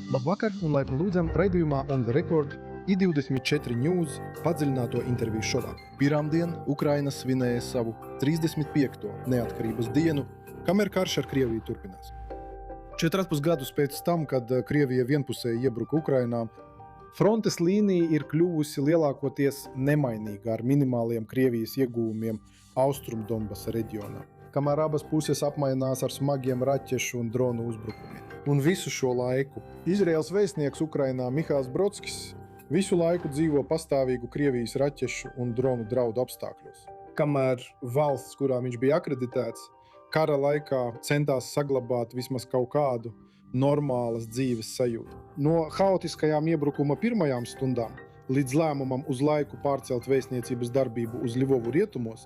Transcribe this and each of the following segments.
Labvakar un laipni lūdzam raidījumā On The Record I24 News padziļināto interviju šovā. Pirmdien Ukraina svinēja savu 35. neatkarības dienu, kamēr karš ar Krieviju turpinās. 4,5 gadus pēc tam, kad Krievija vienpusēji iebruka Ukrainā, frontes līnija ir kļuvusi lielākoties nemainīga ar minimāliem Krievijas ieguvumiem Austrum Donbasa reģionā, kamēr abas puses apmainās ar smagiem raķešu un dronu uzbrukumiem. Un visu šo laiku Izraēlas vēstnieks Ukrainā Mihails Brodskis visu laiku dzīvo pastāvīgu Krievijas raķešu un dronu draudu apstākļos. Kamēr valsts, kurā viņš bija akreditēts, kara laikā centās saglabāt vismaz kaut kādu normālas dzīves sajūtu. No haotiskajām iebrukuma pirmajām stundām līdz lēmumam uz laiku pārcelt vēstniecības darbību uz Ļivovu rietumos,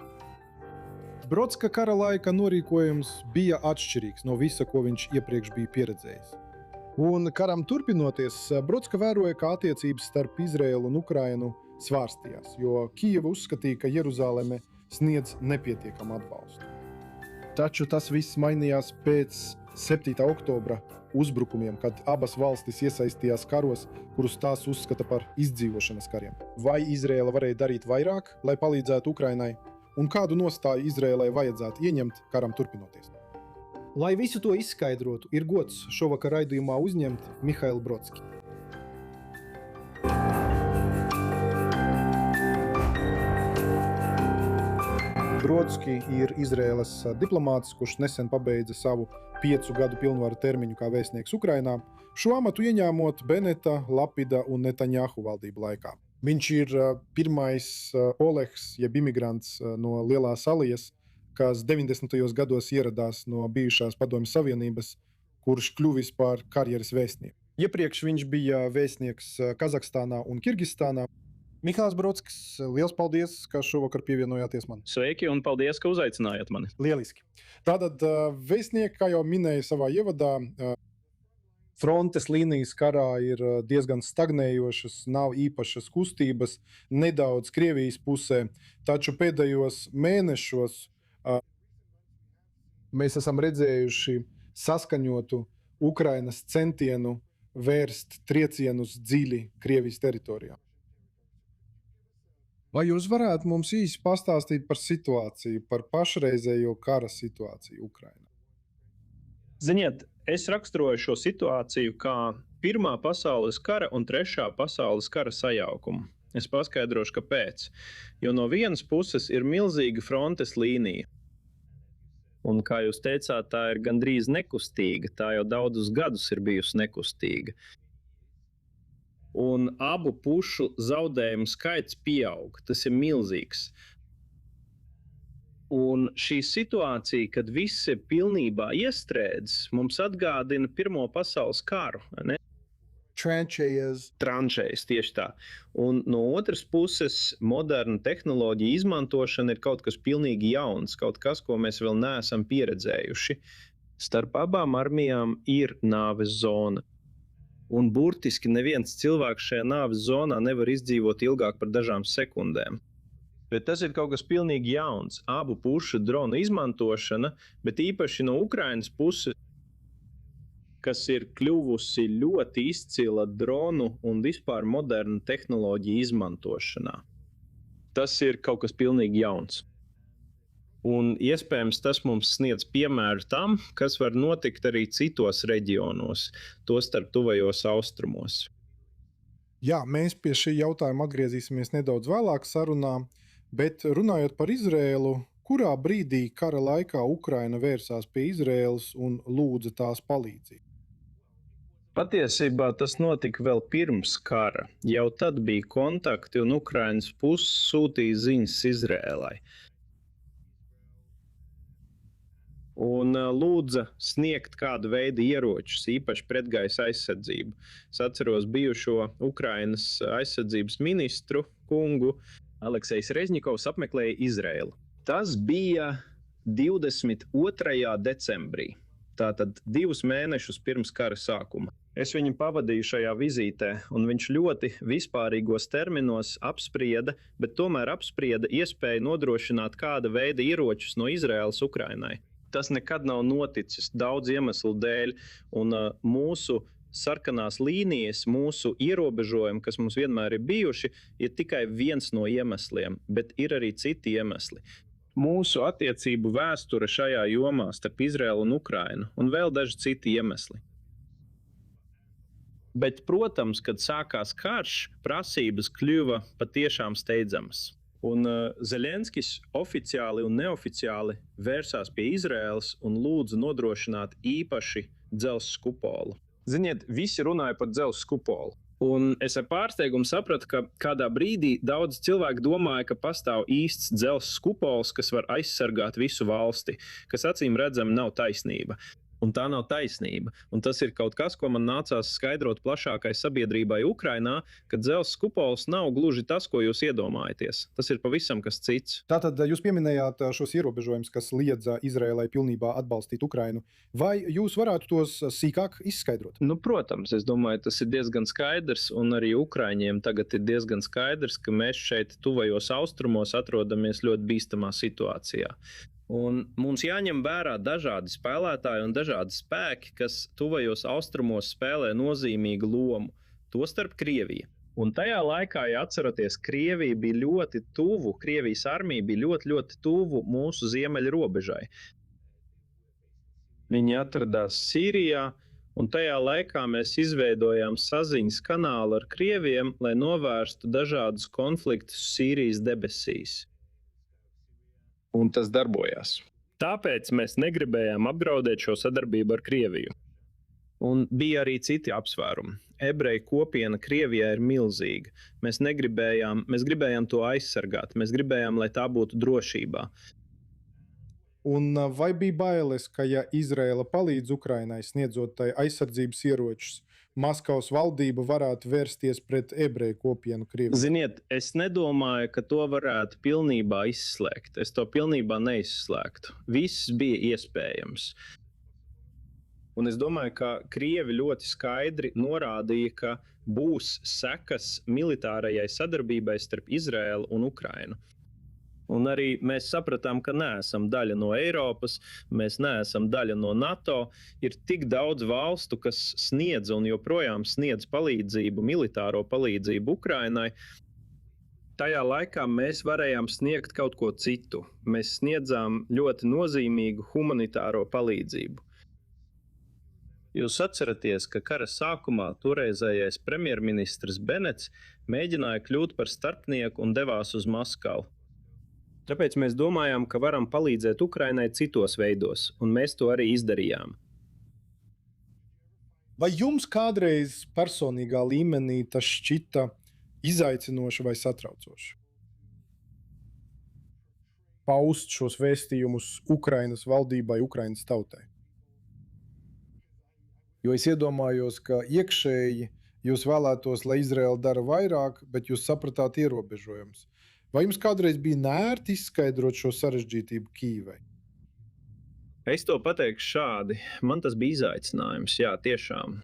Brodska kara laika norīkojums bija atšķirīgs no visa, ko viņš iepriekš bija pieredzējis. Un karam turpinoties, Brodska vēroja, ka attiecības starp Izraēlu un Ukrainu svārstījās, jo Kijeva uzskatīja, ka Jeruzaleme sniedz nepietiekamu atbalstu. Taču tas viss mainījās pēc 7. oktobra uzbrukumiem, kad abas valstis iesaistījās karos, kurus tās uzskata par izdzīvošanas kariem. Vai Izraēla varēja darīt vairāk, lai palīdzētu Ukrainai? Un kādu nostāju Izraēlai vajadzētu ieņemt karam turpinoties? Lai visu to izskaidrotu, ir gods šovakar raidījumā uzņemt Mihailu Brodski. Brodski ir Izraēlas diplomāts, kurš nesen pabeidza savu 5 gadu pilnvaru termiņu kā vēstnieks Ukrainā, šo amatu ieņēmot Beneta, Lapida un Netanjahu valdību laikā. Viņš ir pirmais Olegs, jeb imigrants no Lielās Alijas, kas 90. gados ieradās no bijušās Padomju Savienības, kurš kļuvis par karjeras vēstnieku. Iepriekš viņš bija vēstnieks Kazahstānā un Kirgistānā. Mihails Brodskis, liels paldies, ka šovakar pievienojāties man. Sveiki un paldies, ka uzaicinājāt mani. Lieliski. Tātad vēstnieki, kā jau minēju savā ievadā, frontes līnijas karā ir diezgan stagnējošas, nav īpašas kustības, nedaudz Krievijas pusē, taču pēdējos mēnešos mēs esam redzējuši saskaņotu Ukrainas centienu vērst triecienus dziļi Krievijas teritorijā. Vai jūs varētu mums īsi pastāstīt par situāciju, par pašreizējo kara situāciju Ukrainā? Ziniet, es raksturoju šo situāciju kā Pirmā pasaules kara un Trešā pasaules kara sajaukumu. Es paskaidrošu, kāpēc. Jo no vienas puses ir milzīga frontes līnija. Un, kā jūs teicāt, tā ir gandrīz nekustīga. Tā jau daudzus gadus ir bijusi nekustīga. Un abu pušu zaudējumu skaits pieaug. Tas ir milzīgs. Un šī situācija, kad viss ir pilnībā iestrēdzis, mums atgādina Pirmo pasaules karu. Ne? Tranšējas, tieši tā. Un no otras puses, moderna tehnoloģija izmantošana ir kaut kas pilnīgi jauns, kaut kas, ko mēs vēl neesam pieredzējuši. Starp abām armijām ir nāves zona. Un burtiski neviens cilvēks šajā nāves zonā nevar izdzīvot ilgāk par dažām sekundēm. Bet tas ir kaut kas pilnīgi jauns. Abu pušu dronu izmantošana, bet īpaši no Ukrainas puses, kas ir kļuvusi ļoti izcila dronu un vispār moderna tehnoloģija izmantošanā. Tas ir kaut kas pilnīgi jauns. Un iespējams tas mums sniedz piemēru tam, kas var notikt arī citos reģionos, tostarp tuvajos austrumos. Jā, mēs pie šī jautājuma atgriezīsimies nedaudz vēlāk sarunā, bet runājot par Izraēlu, kurā brīdī kara laikā Ukraina vērsās pie Izraēlas un lūdza tās palīdzību? Patiesībā tas notika vēl pirms kara. Jau tad bija kontakti un Ukrainas puse sūtīja ziņas Izraēlai. Un lūdza sniegt kādu veidu ieročus, īpaši pretgaisa aizsardzību. Es atceros bijušo Ukrainas aizsardzības ministru kungu Aleksejs Rezņikovs apmeklēja Izraēlu. Tas bija 22. decembrī, tātad 2 mēnešus pirms kara sākuma. Es viņu pavadīju šajā vizītē, un viņš ļoti vispārīgos terminos apsprieda, bet tomēr apsprieda iespēju nodrošināt kāda veida ieročus no Izraēlas Ukrainai. Tas nekad nav noticis daudz iemeslu dēļ, un mūsu sarkanās līnijas, mūsu ierobežojumi, kas mums vienmēr ir bijuši, ir tikai viens no iemesliem, bet ir arī citi iemesli. Mūsu attiecību vēsture šajā jomā starp Izraelu un Ukrainu, un vēl daži citi iemesli. Bet, protams, kad sākās karš, prasības kļuva patiešām steidzamas. Un Zelenskis oficiāli un neoficiāli vērsās pie Izraēlas un lūdza nodrošināt īpaši dzelzs kupolu. Ziniet, visi runāja par dzelzs kupolu. Un es ar pārsteigumu sapratu, ka kādā brīdī daudz cilvēku domāja, ka pastāv īsts dzelzs kupols, kas var aizsargāt visu valsti, kas acīm redzami nav taisnība. Un tā nav taisnība. Un tas ir kaut kas, ko man nācās skaidrot plašākai sabiedrībai Ukrainā, ka dzelzs kupols nav gluži tas, ko jūs iedomājaties. Tas ir pavisam kas cits. Tātad jūs pieminējāt šos ierobežojumus, kas liedza Izraēlai pilnībā atbalstīt Ukrainu. Vai jūs varētu tos sīkāk izskaidrot? Nu, protams, es domāju, tas ir diezgan skaidrs, un arī Ukraiņiem tagad ir diezgan skaidrs, ka mēs šeit tuvajos austrumos atrodamies ļoti bīstamā situācijā. Un mums jāņem vērā dažādi spēlētāji un dažādi spēki, kas tuvajos austrumos spēlē nozīmīgu lomu, tostarp Krievija. Un tajā laikā, ja atceraties, Krievija bija ļoti tuvu, Krievijas armija bija ļoti tuvu mūsu ziemeļu robežai. Viņi atradās Sīrijā, un tajā laikā mēs izveidojām saziņas kanālu ar Krieviem, lai novērstu dažādus konfliktus Sīrijas debesīs. Un tas darbojās. Tāpēc mēs negribējām apdraudēt šo sadarbību ar Krieviju. Un bija arī citi apsvērumi. Ebreju kopiena Krievijā ir milzīga. Mēs gribējām to aizsargāt, mēs gribējām, lai tā būtu drošībā. Un vai bija bailes, ka ja Izraela palīdz Ukrainai sniedzot tai aizsardzības ieročus, Maskavas valdība varētu vērsties pret ebreju kopienu Krievijā? Ziniet, es nedomāju, ka to varētu pilnībā izslēgt. Es to pilnībā neizslēgtu. Viss bija iespējams. Un es domāju, ka Krievi ļoti skaidri norādīja, ka būs sekas militārajai sadarbībai starp Izraēlu un Ukrainu. Un arī mēs sapratām, ka neesam daļa no Eiropas, mēs neesam daļa no NATO. Ir tik daudz valstu, kas sniedz un joprojām sniedz palīdzību, militāro palīdzību Ukrainai. Tajā laikā mēs varējām sniegt kaut ko citu. Mēs sniedzām ļoti nozīmīgu humanitāro palīdzību. Jūs atceraties, ka kara sākumā toreizējais premjerministrs Benets mēģināja kļūt par starpnieku un devās uz Maskavu. Tāpēc mēs domājām, ka varam palīdzēt Ukrainai citos veidos, un mēs to arī izdarījām. Vai jums kādreiz personīgā līmenī tas šķita izaicinoši vai satraucoši? Paust šos vēstījumus Ukrainas valdībai, Ukrainas tautai. Jo es iedomājos, ka iekšēji jūs vēlētos, lai Izraela dara vairāk, bet jūs sapratāt ierobežojumus. Vai jums kādreiz bija nērti izskaidrot šo sarežģītību Kīvai? Es to pateikšu šādi. Man tas bija izaicinājums, jā, tiešām.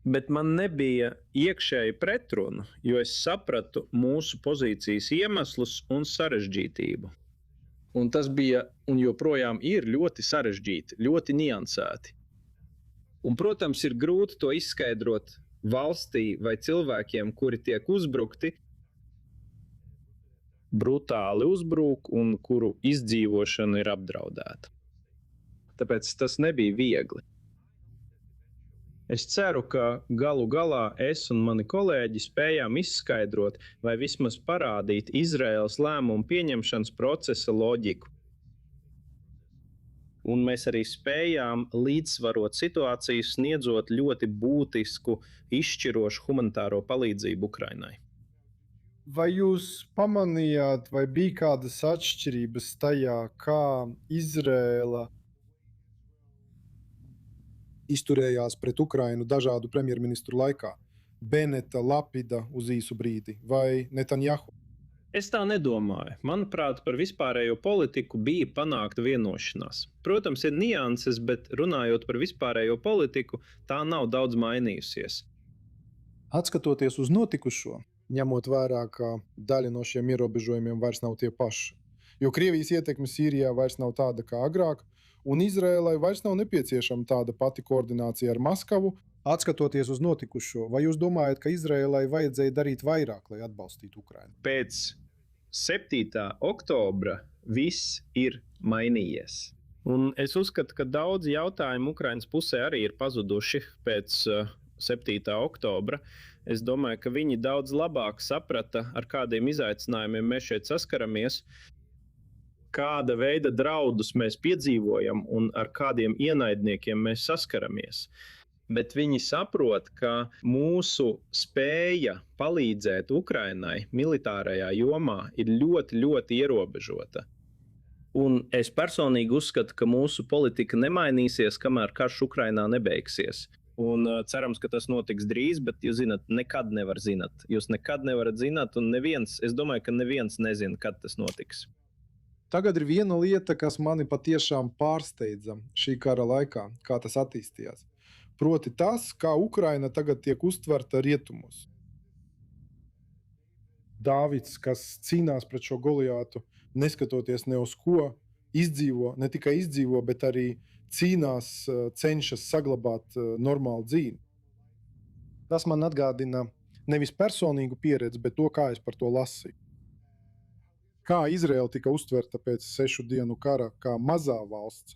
Bet man nebija iekšēji pretrunu, jo es sapratu mūsu pozīcijas iemeslus un sarežģītību. Un tas bija un joprojām ir ļoti sarežģīti, ļoti niansēti. Un, protams, ir grūti to izskaidrot valstī vai cilvēkiem, kuri tiek uzbrukti, brutāli uzbruk un kuru izdzīvošana ir apdraudēta. Tāpēc tas nebija viegli. Es ceru, ka galu galā es un mani kolēģi spējām izskaidrot vai vismaz parādīt Izraēlas lēmumu pieņemšanas procesa loģiku. Un mēs arī spējām līdzsvarot situāciju, sniedzot ļoti būtisku, izšķirošu humanitāro palīdzību Ukrainai. Vai jūs pamanījāt, vai bija kādas atšķirības tajā, kā Izraēla izturējās pret Ukrainu dažādu premjerministru laikā? Beneta, Lapida uz īsu brīdi vai Netanjahu? Es tā nedomāju. Manuprāt, par vispārējo politiku bija panākta vienošanās. Protams, ir nianses, bet runājot par vispārējo politiku, tā nav daudz mainījusies. Atskatoties uz notikušo, ņemot vērā, ka daļa no šiem ierobežojumiem vairs nav tie paši. Jo Krievijas ietekme Sīrijā vairs nav tāda kā agrāk, un Izraēlai vairs nav nepieciešama tāda pati koordinācija ar Maskavu, Atskatoties uz notikušo, vai jūs domājat, ka Izraēlai vajadzēja darīt vairāk, lai atbalstītu Ukrainu? Pēc 7. oktobra viss ir mainījies. Un es uzskatu, ka daudz jautājumu Ukrainas pusē arī ir pazuduši pēc 7. oktobra. Es domāju, ka viņi daudz labāk saprata, ar kādiem izaicinājumiem mēs šeit saskaramies, kāda veida draudus mēs piedzīvojam un ar kādiem ienaidniekiem mēs saskaramies. Bet viņi saprot, ka mūsu spēja palīdzēt Ukrainai militārajā jomā ir ļoti, ļoti ierobežota. Un es personīgi uzskatu, ka mūsu politika nemainīsies, kamēr karš Ukrainā nebeigsies. Un cerams, ka tas notiks drīz, bet jūs zināt, nekad nevar zināt. Jūs nekad nevarat zināt, un es domāju, ka neviens nezina, kad tas notiks. Tagad ir viena lieta, kas mani patiešām pārsteidza šī kara laikā, kā tas attīstījās. Proti tas, kā Ukraina tagad tiek uztverta rietumos. Dāvids, kas cīnās pret šo Goliātu, neskatoties ne uz ko, ne tikai izdzīvo, bet arī cīnās, cenšas saglabāt normālu dzīvi. Tas man atgādina nevis personīgu pieredzi, bet to, kā es par to lasīju. Kā Izraēla tika uztverta pēc 6 dienu kara kā mazā valsts,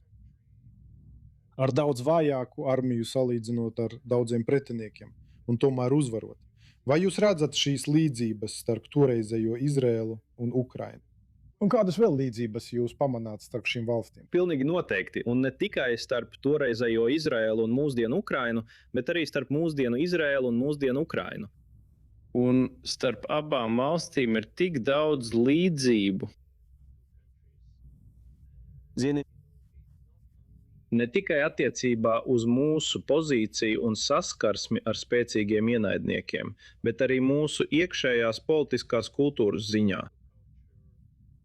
ar daudz vājāku armiju salīdzinot ar daudziem pretiniekiem, un tomēr uzvarot. Vai jūs redzat šīs līdzības starp toreizējo Izraēlu un Ukrainu? Un kādas vēl līdzības jūs pamanāt starp šīm valstīm? Pilnīgi noteikti, un ne tikai starp toreizējo Izraēlu un mūsdienu Ukrainu, bet arī starp mūsdienu Izraēlu un mūsdienu Ukrainu. Un starp abām valstīm ir tik daudz līdzību. Zini, ne tikai attiecībā uz mūsu pozīciju un saskarsmi ar spēcīgiem ienaidniekiem, bet arī mūsu iekšējās politiskās kultūras ziņā.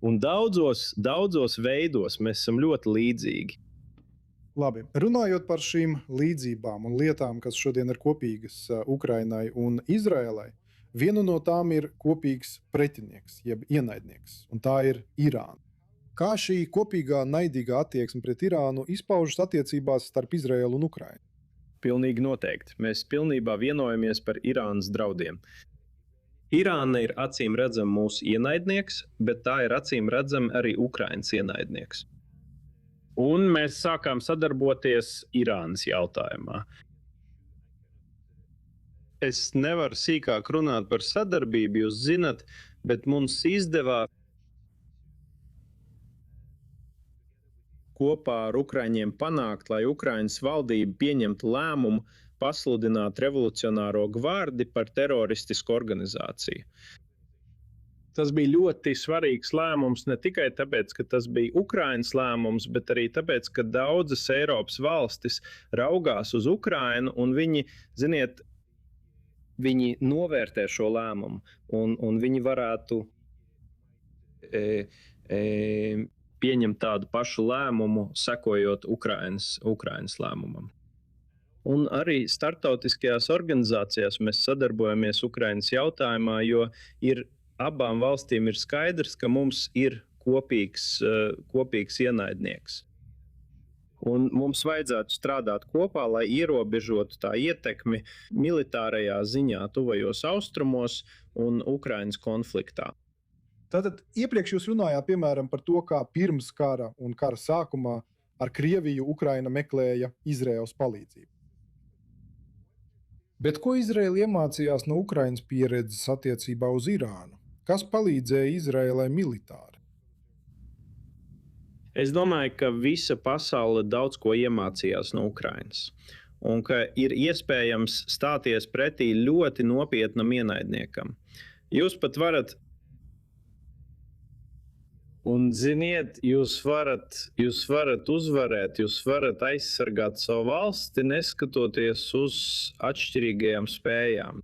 Un daudzos veidos mēs esam ļoti līdzīgi. Labi, runājot par šīm līdzībām un lietām, kas šodien ir kopīgas Ukrainai un Izraēlai, viena no tām ir kopīgs pretinieks, jeb ienaidnieks, un tā ir Irāna. Kā šī kopīgā naidīgā attieksme pret Irānu izpaužas attiecībās starp Izraēlu un Ukrainu? Pilnīgi noteikti. Mēs pilnībā vienojamies par Irānas draudiem. Irāna ir acīm redzama mūsu ienaidnieks, bet tā ir acīm redzama arī Ukrainas ienaidnieks. Un mēs sākām sadarboties Irānas jautājumā. Es nevaru sīkāk runāt par sadarbību, jūs zinat, bet mums izdevās kopā ar Ukraiņiem panākt, lai Ukrainas valdība pieņemtu lēmumu pasludināt revolucionāro gvardi par teroristisku organizāciju. Tas bija ļoti svarīgs lēmums ne tikai tāpēc, ka tas bija Ukrainas lēmums, bet arī tāpēc, ka daudzas Eiropas valstis raugās uz Ukrainu un viņi novērtē šo lēmumu un viņi varētu pieņemt tādu pašu lēmumu, sekojot Ukrainas lēmumam. Un arī starptautiskajās organizācijās mēs sadarbojamies Ukrainas jautājumā, jo abām valstīm ir skaidrs, ka mums ir kopīgs ienaidnieks. Un mums vajadzētu strādāt kopā, lai ierobežotu tā ietekmi militārajā ziņā tuvajos austrumos un Ukrainas konfliktā. Tātad iepriekš jūs runājāt, piemēram, par to, kā pirms kara un kara sākumā ar Krieviju Ukraina meklēja Izraēlas palīdzību. Bet ko Izraēla iemācījās no Ukrainas pieredzes attiecībā uz Irānu? Kas palīdzēja Izraēlai militāri? Es domāju, ka visa pasaule daudz ko iemācījās no Ukrainas. Un ka ir iespējams stāties pretī ļoti nopietnam ienaidniekam. Jūs pat varat Un, ziniet, jūs varat uzvarēt, jūs varat aizsargāt savu valsti, neskatoties uz atšķirīgajām spējām.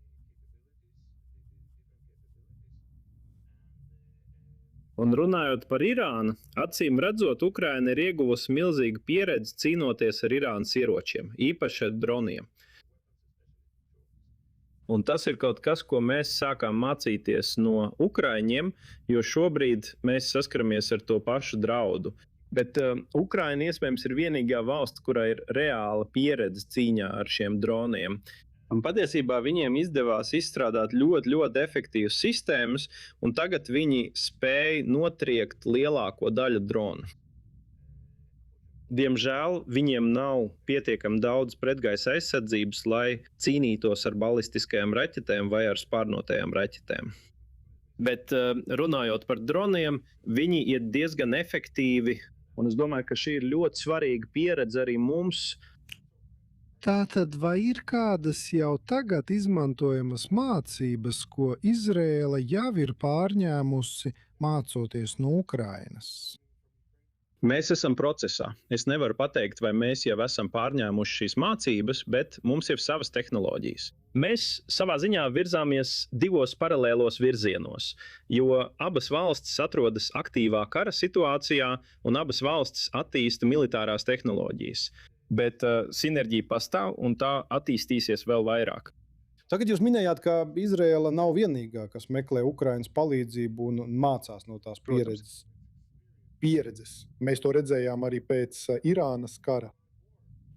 Un runājot par Irānu, acīm redzot, Ukraina ir ieguvusi milzīgu pieredzi cīnoties ar Irānas ieročiem, īpaši ar droniem. Un tas ir kaut kas, ko mēs sākām mācīties no Ukraiņiem, jo šobrīd mēs saskaramies ar to pašu draudu. Bet Ukraina iespējams ir vienīgā valsts, kurai ir reāla pieredze cīņā ar šiem droniem. Un patiesībā viņiem izdevās izstrādāt ļoti, ļoti efektīvas sistēmas, un tagad viņi spēj notriekt lielāko daļu dronu. Diemžēl viņiem nav pietiekami daudz pretgaisa aizsardzības, lai cīnītos ar balistiskajām raķetēm vai ar spārnotajām raķetēm. Bet runājot par droniem, viņi ir diezgan efektīvi, un es domāju, ka šī ir ļoti svarīga pieredze arī mums. Tātad vai ir kādas jau tagad izmantojamas mācības, ko Izraēla jau ir pārņēmusi mācoties no Ukrainas? Mēs esam procesā. Es nevaru pateikt, vai mēs jau esam pārņēmuši šīs mācības, bet mums ir savas tehnoloģijas. Mēs savā ziņā virzāmies divos paralēlos virzienos, jo abas valstis atrodas aktīvā kara situācijā un abas valstis attīsta militārās tehnoloģijas. Bet sinerģija pastāv un tā attīstīsies vēl vairāk. Tagad jūs minējāt, ka Izraēla nav vienīgā, kas meklē Ukrainas palīdzību un mācās no tās pieredzes. Mēs to redzējām arī pēc Irānas kara.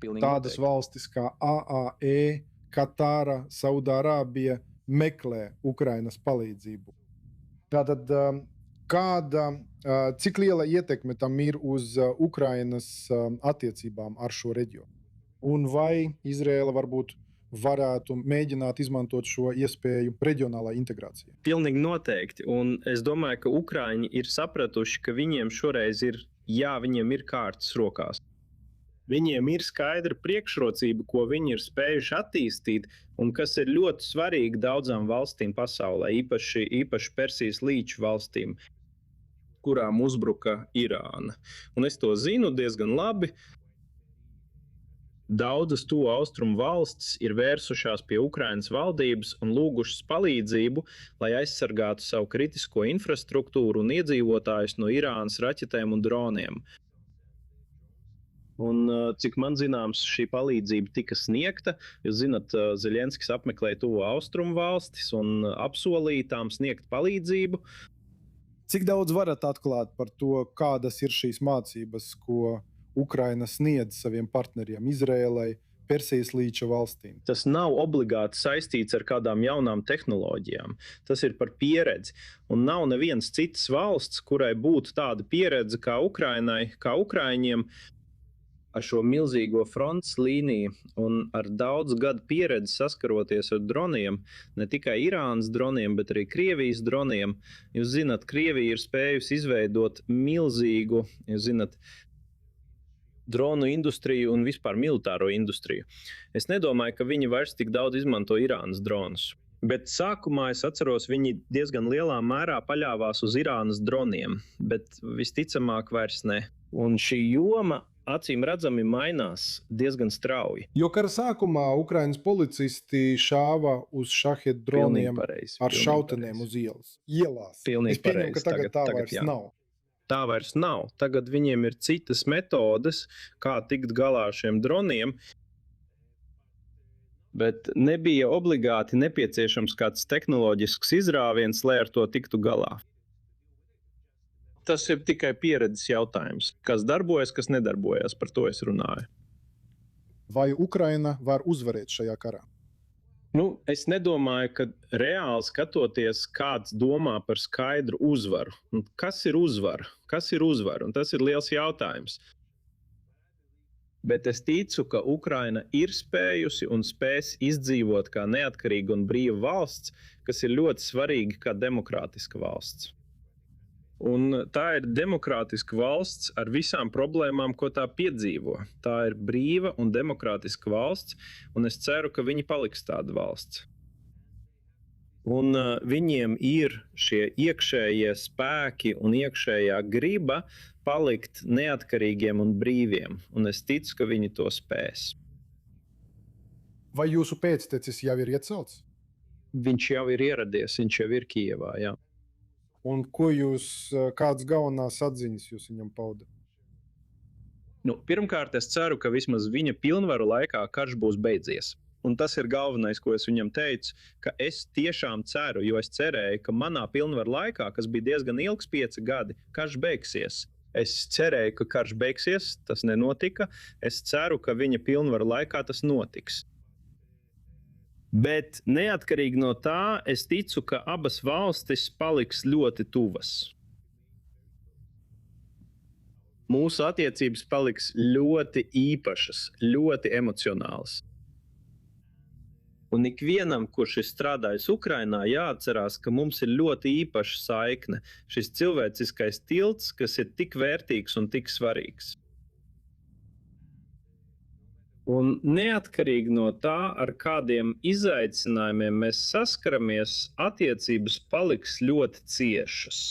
Tādas valstis kā AAE, Katāra, Saudārābija meklē Ukrainas palīdzību. Tātad, cik liela ietekme tam ir uz Ukrainas attiecībām ar šo reģionu? Un vai Izraēla varbūt varētu mēģināt izmantot šo iespēju reģionālā integrācijā? Pilnīgi noteikti. Un es domāju, ka Ukraiņi ir sapratuši, ka viņiem šoreiz viņiem ir kārtas rokās. Viņiem ir skaidra priekšrocība, ko viņi ir spējuši attīstīt, un kas ir ļoti svarīgi daudzām valstīm pasaulē, īpaši Persijas līča valstīm, kurām uzbruka Irāna. Un es to zinu diezgan labi. Daudzas tuvu austrumu valstis ir vērsušās pie Ukrainas valdības un lūgušas palīdzību, lai aizsargātu savu kritisko infrastruktūru un iedzīvotājus no Irānas raķetēm un droniem. Un, cik man zināms, šī palīdzība tika sniegta. Jūs zināt, Zeļenskis apmeklēja tuvu austrumu valstis un apsolīja tām sniegt palīdzību. Cik daudz varat atklāt par to, kādas ir šīs mācības, ko Ukraina sniedz saviem partneriem Izraēlai, Persijas līča valstīm? Tas nav obligāti saistīts ar kādām jaunām tehnoloģijām. Tas ir par pieredzi. Un nav nevienas citas valsts, kurai būtu tāda pieredze kā Ukrainai, kā Ukraiņiem, ar šo milzīgo frontes līniju un ar daudz gadu pieredzi saskaroties ar droniem, ne tikai Irānas droniem, bet arī Krievijas droniem. Jūs zināt, Krievija ir spējusi izveidot milzīgu, dronu industriju un vispār militāro industriju. Es nedomāju, ka viņi vairs tik daudz izmanto Irānas dronus. Bet sākumā es atceros, viņi diezgan lielā mērā paļāvās uz Irānas droniem, bet visticamāk vairs ne. Un šī joma acīm redzami mainās diezgan strauji. Jo kara sākumā Ukrainas policisti šāva uz šahed droniem ar šautenēm uz ielās. Pilnīgi es pieņemu, ka tagad tā vairs nav. Tā vairs nav. Tagad viņiem ir citas metodes, kā tikt galā ar šiem droniem, bet nebija obligāti nepieciešams kāds tehnoloģisks izrāviens, lai ar to tiktu galā. Tas ir tikai pieredzes jautājums. Kas darbojas, kas nedarbojas, par to es runāju. Vai Ukraina var uzvarēt šajā karā? Es nedomāju, ka reāli skatoties, kāds domā par skaidru uzvaru. Kas ir uzvara? Kas ir uzvara? Un tas ir liels jautājums. Bet es ticu, ka Ukraina ir spējusi un spēs izdzīvot kā neatkarīga un brīva valsts, kas ir ļoti svarīga kā demokrātiska valsts. Un tā ir demokrātiska valsts ar visām problēmām, ko tā piedzīvo. Tā ir brīva un demokrātiska valsts, un es ceru, ka viņi paliks tāda valsts. Un viņiem ir šie iekšējie spēki un iekšējā griba palikt neatkarīgiem un brīviem, un es ticu, ka viņi to spēs. Vai jūsu pēctecis jau ir iecelts? Viņš jau ir ieradies, viņš jau ir Kijevā, jā. Un kādas galvenās atziņas jūs viņam paudat? Pirmkārt, es ceru, ka vismaz viņa pilnvaru laikā karš būs beidzies. Un tas ir galvenais, ko es viņam teicu, ka es tiešām ceru, jo es cerēju, ka manā pilnvaru laikā, kas bija diezgan ilgs 5 gadi, karš beigsies. Es cerēju, ka karš beigsies, tas nenotika. Es ceru, ka viņa pilnvaru laikā tas notiks. Bet neatkarīgi no tā, es ticu, ka abas valstis paliks ļoti tuvas. Mūsu attiecības paliks ļoti īpašas, ļoti emocionālas. Un ikvienam, kurš ir strādājis Ukrainā, jāatcerās, ka mums ir ļoti īpaša saikne. Šis cilvēciskais tilts, kas ir tik vērtīgs un tik svarīgs. Un neatkarīgi no tā, ar kādiem izaicinājumiem mēs saskaramies, attiecības paliks ļoti ciešas.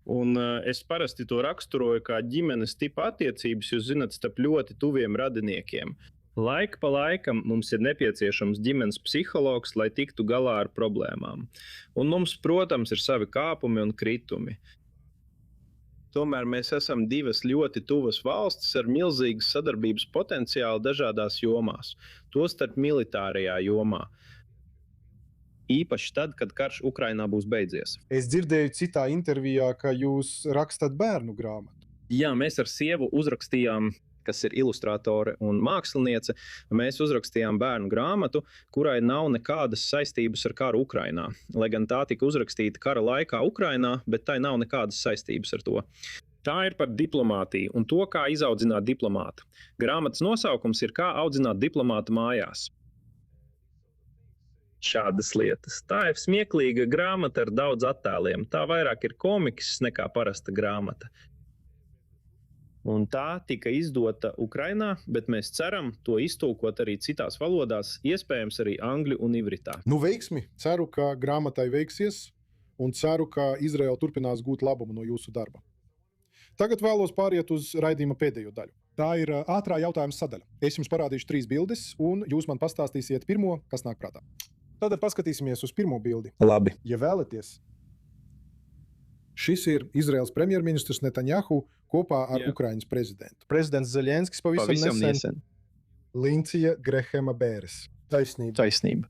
Un es parasti to raksturoju kā ģimenes tipa attiecības, jūs zināt, starp ļoti tuviem radiniekiem. Laika pa laikam mums ir nepieciešams ģimenes psihologs, lai tiktu galā ar problēmām. Un mums, protams, ir savi kāpumi un kritumi. Tomēr mēs esam divas ļoti tuvas valstis ar milzīgu sadarbības potenciālu dažādās jomās, tostarp militārajā jomā. Īpaši tad, kad karš Ukrainā būs beidzies. Es dzirdēju citā intervijā, ka jūs rakstat bērnu grāmatu. Jā, mēs ar sievu uzrakstījām, kas ir ilustrātore un māksliniece, mēs uzrakstījām bērnu grāmatu, kurai nav nekādas saistības ar karu Ukrainā. Lai gan tā tika uzrakstīta kara laikā Ukrainā, bet tai nav nekādas saistības ar to. Tā ir par diplomātiju un to, kā izaudzināt diplomātu. Grāmatas nosaukums ir Kā audzināt diplomātu mājās. Šādas lietas. Tā ir smieklīga grāmata ar daudz attēliem. Tā vairāk ir komiks nekā parasta grāmata. Un tā tika izdota Ukrainā, bet mēs ceram to iztulkot arī citās valodās, iespējams arī angļu un ivritā. Nu, veiksmi! Ceru, ka grāmatai veiksies, un ceru, ka Izraela turpinās gūt labumu no jūsu darba. Tagad vēlos pāriet uz raidījuma pēdējo daļu. Tā ir ātrā jautājuma sadaļa. Es jums parādīšu 3 bildes, un jūs man pastāstīsiet pirmo, kas nāk prātā. Tad paskatīsimies uz pirmo bildi. Labi. Ja vēlaties, šis ir Izraels premjerministrs Netanjahu kopā ar Ukraiņas prezidentu. Prezidents Zeļenskis pavisam nesen. Lincija Grehema Bēres. Taisnība.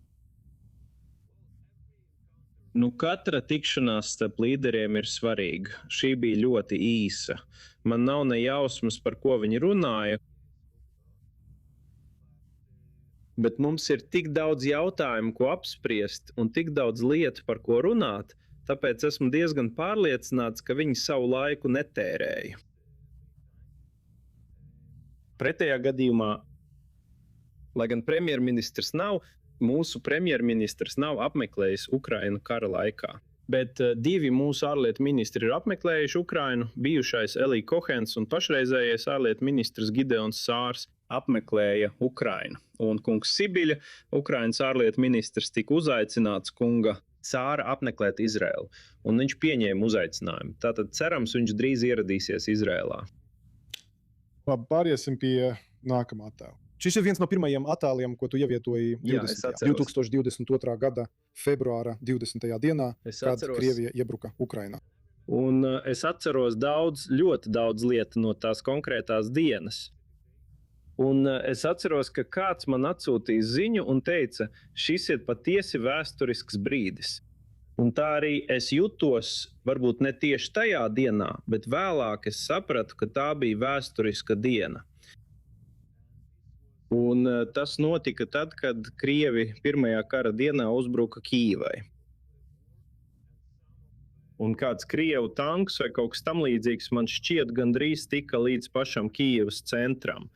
Nu, katra tikšanās starp līderiem ir svarīga. Šī bija ļoti īsa. Man nav ne jausmas, par ko viņi runāja. Bet mums ir tik daudz jautājumu, ko apspriest, un tik daudz lietu, par ko runāt, tāpēc esmu diezgan pārliecināts, ka viņi savu laiku netērēja. Pretējā gadījumā, lai gan premjerministrs nav, mūsu premjerministrs nav apmeklējis Ukrainu kara laikā. Bet 2 mūsu ārlietu ministri ir apmeklējuši Ukrainu, bijušais Elī Kohens un pašreizējais ārlietu ministrs Gideons Sārs apmeklēja Ukrainu. Un kungs Sibiļa, Ukrainas ārlietu ministrs, tika uzaicināts kunga Sāra apmeklēt Izraelu, un viņš pieņēma uzaicinājumu. Tātad cerams, viņš drīz ieradīsies Izrēlā. Labi, pāriesim pie nākamā attēla. Šis ir viens no pirmajiem attēliem, ko tu ievietoji 2022. gada februāra 20. dienā, kad Krievija iebruka Ukrainā. Un es atceros ļoti daudz lietu no tās konkrētās dienas. Un es atceros, ka kāds man atsūtīja ziņu un teica, šis ir patiesi vēsturisks brīdis. Un tā arī es jutos, varbūt ne tieši tajā dienā, bet vēlāk es sapratu, ka tā bija vēsturiska diena. Un tas notika tad, kad Krievi pirmajā kara dienā uzbruka Kīvai. Un kāds Krievu tanks vai kaut kas tam līdzīgs man šķiet gandrīz tika līdz pašam Kīvas centram.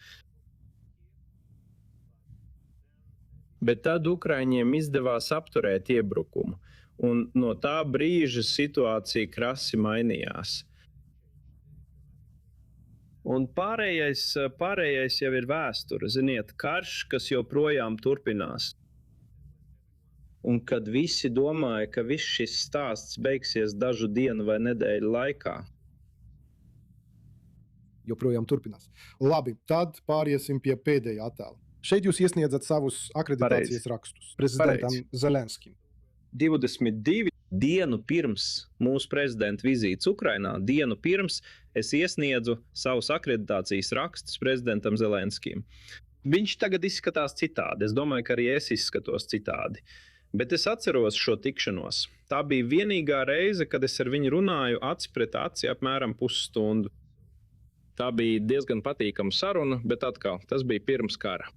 Bet tad Ukraiņiem izdevās apturēt iebrukumu, un no tā brīža situācija krasi mainījās. Un pārējais jau ir vēsture, ziniet, karš, kas joprojām turpinās. Un kad visi domāja, ka viss šis stāsts beigsies dažu dienu vai nedēļu laikā. Joprojām turpinās. Labi, tad pāriesim pie pēdējā attēla. Šeit jūs iesniedzat savus akreditācijas rakstus prezidentam Zelenskim. 22 dienu pirms mūsu prezidenta vizītes Ukrainā, dienu pirms es iesniedzu savus akreditācijas rakstus prezidentam Zelenskim. Viņš tagad izskatās citādi. Es domāju, ka arī es izskatos citādi. Bet es atceros šo tikšanos. Tā bija vienīgā reize, kad es ar viņu runāju aci pret aci apmēram pusstundu. Tā bija diezgan patīkama saruna, bet atkal, tas bija pirms kara.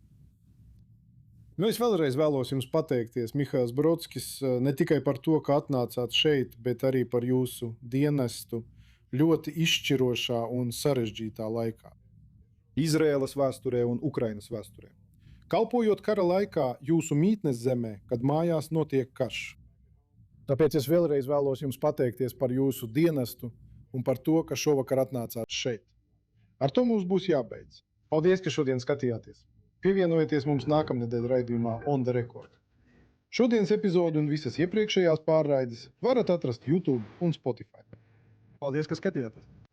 Nu, es vēlreiz vēlos jums pateikties, Mihails Brodskis, ne tikai par to, ka atnācāt šeit, bet arī par jūsu dienestu ļoti izšķirošā un sarežģītā laikā. Izraēlas vēsturē un Ukrainas vēsturē. Kalpojot kara laikā jūsu mītnes zemē, kad mājās notiek karš. Tāpēc es vēlreiz vēlos jums pateikties par jūsu dienestu un par to, ka šovakar atnācāt šeit. Ar to mums būs jābeidz. Paldies, ka šodien skatījāties. Pievienojieties mums nākamnedēļ raidījumā On The Record. Šodienas epizodi un visas iepriekšējās pārraides varat atrast YouTube un Spotify. Paldies, ka skatījāties!